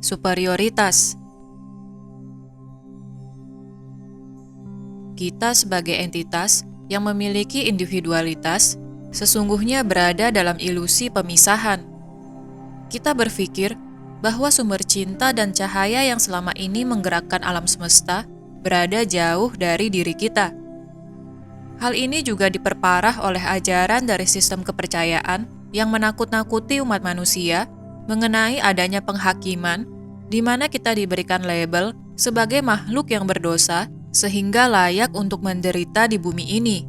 Superioritas. Kita sebagai entitas yang memiliki individualitas sesungguhnya berada dalam ilusi pemisahan. Kita berpikir bahwa sumber cinta dan cahaya yang selama ini menggerakkan alam semesta berada jauh dari diri kita. Hal ini juga diperparah oleh ajaran dari sistem kepercayaan yang menakut-nakuti umat manusia mengenai adanya penghakiman di mana kita diberikan label sebagai makhluk yang berdosa sehingga layak untuk menderita di bumi ini.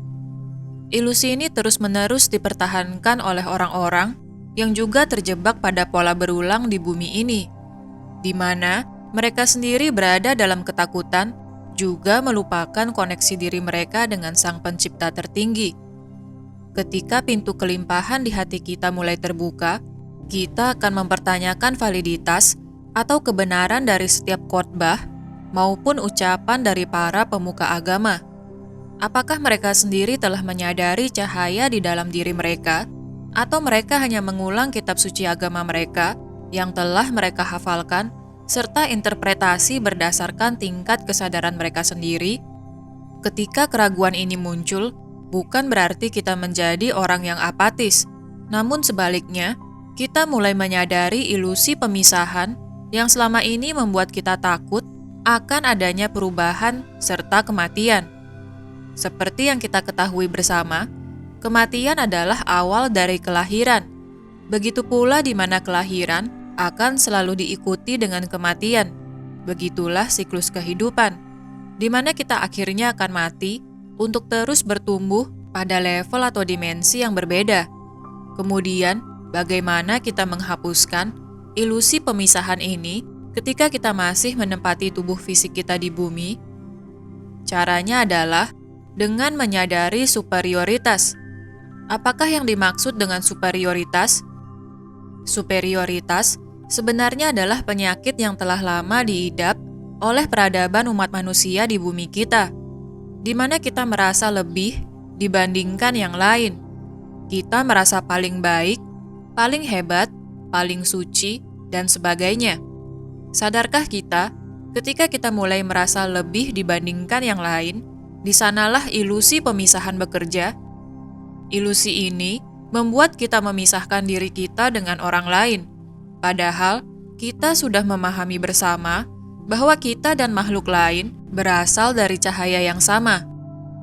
Ilusi ini terus-menerus dipertahankan oleh orang-orang yang juga terjebak pada pola berulang di bumi ini, di mana mereka sendiri berada dalam ketakutan juga melupakan koneksi diri mereka dengan Sang Pencipta tertinggi. Ketika pintu kelimpahan di hati kita mulai terbuka, kita akan mempertanyakan validitas atau kebenaran dari setiap khotbah maupun ucapan dari para pemuka agama. Apakah mereka sendiri telah menyadari cahaya di dalam diri mereka, atau mereka hanya mengulang kitab suci agama mereka yang telah mereka hafalkan, serta interpretasi berdasarkan tingkat kesadaran mereka sendiri? Ketika keraguan ini muncul, bukan berarti kita menjadi orang yang apatis, namun sebaliknya, kita mulai menyadari ilusi pemisahan yang selama ini membuat kita takut akan adanya perubahan serta kematian. Seperti yang kita ketahui bersama, kematian adalah awal dari kelahiran. Begitu pula di mana kelahiran akan selalu diikuti dengan kematian. Begitulah siklus kehidupan, di mana kita akhirnya akan mati untuk terus bertumbuh pada level atau dimensi yang berbeda. Kemudian, bagaimana kita menghapuskan ilusi pemisahan ini ketika kita masih menempati tubuh fisik kita di bumi? Caranya adalah dengan menyadari superioritas. Apakah yang dimaksud dengan superioritas? Superioritas sebenarnya adalah penyakit yang telah lama diidap oleh peradaban umat manusia di bumi kita, di mana kita merasa lebih dibandingkan yang lain. Kita merasa paling baik, paling hebat, paling suci, dan sebagainya. Sadarkah kita, ketika kita mulai merasa lebih dibandingkan yang lain, di sanalah ilusi pemisahan bekerja. Ilusi ini membuat kita memisahkan diri kita dengan orang lain, padahal kita sudah memahami bersama bahwa kita dan makhluk lain berasal dari cahaya yang sama.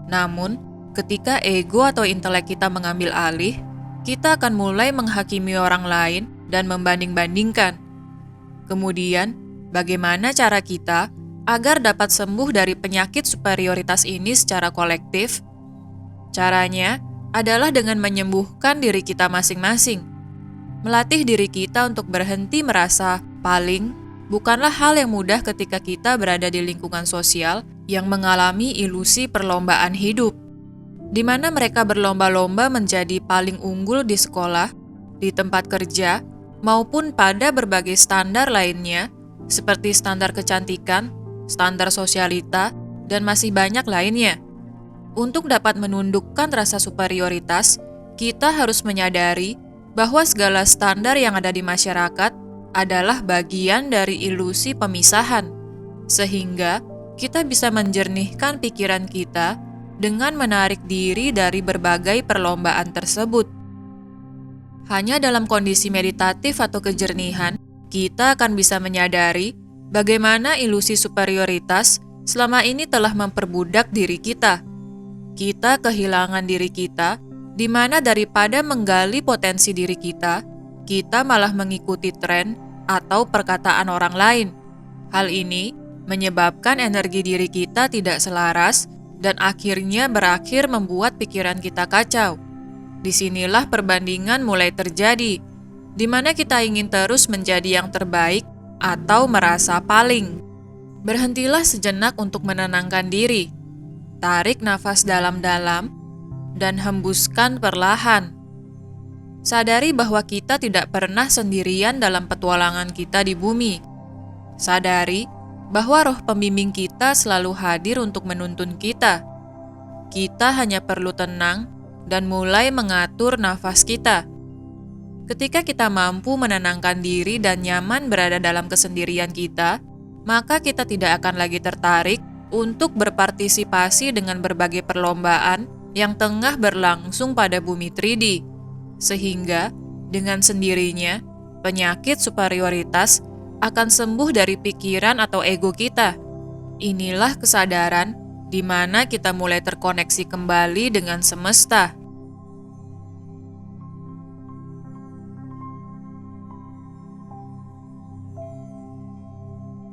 Namun, ketika ego atau intelek kita mengambil alih, kita akan mulai menghakimi orang lain dan membanding-bandingkan. Kemudian, bagaimana cara kita agar dapat sembuh dari penyakit superioritas ini secara kolektif? Caranya adalah dengan menyembuhkan diri kita masing-masing. Melatih diri kita untuk berhenti merasa paling bukanlah hal yang mudah ketika kita berada di lingkungan sosial yang mengalami ilusi perlombaan hidup, di mana mereka berlomba-lomba menjadi paling unggul di sekolah, di tempat kerja, maupun pada berbagai standar lainnya, seperti standar kecantikan, standar sosialita, dan masih banyak lainnya. Untuk dapat menundukkan rasa superioritas, kita harus menyadari bahwa segala standar yang ada di masyarakat adalah bagian dari ilusi pemisahan, sehingga kita bisa menjernihkan pikiran kita dengan menarik diri dari berbagai perlombaan tersebut. Hanya dalam kondisi meditatif atau kejernihan, kita akan bisa menyadari bagaimana ilusi superioritas selama ini telah memperbudak diri kita. Kita kehilangan diri kita, di mana daripada menggali potensi diri kita malah mengikuti tren atau perkataan orang lain. Hal ini menyebabkan energi diri kita tidak selaras dan akhirnya berakhir membuat pikiran kita kacau. Disinilah perbandingan mulai terjadi, di mana kita ingin terus menjadi yang terbaik atau merasa paling. Berhentilah sejenak untuk menenangkan diri. Tarik nafas dalam-dalam dan hembuskan perlahan. Sadari bahwa kita tidak pernah sendirian dalam petualangan kita di bumi. Sadari bahwa roh pembimbing kita selalu hadir untuk menuntun kita. Kita hanya perlu tenang dan mulai mengatur nafas kita. Ketika kita mampu menenangkan diri dan nyaman berada dalam kesendirian kita, maka kita tidak akan lagi tertarik untuk berpartisipasi dengan berbagai perlombaan yang tengah berlangsung pada bumi 3D. Sehingga, dengan sendirinya, penyakit superioritas akan sembuh dari pikiran atau ego kita. Inilah kesadaran di mana kita mulai terkoneksi kembali dengan semesta.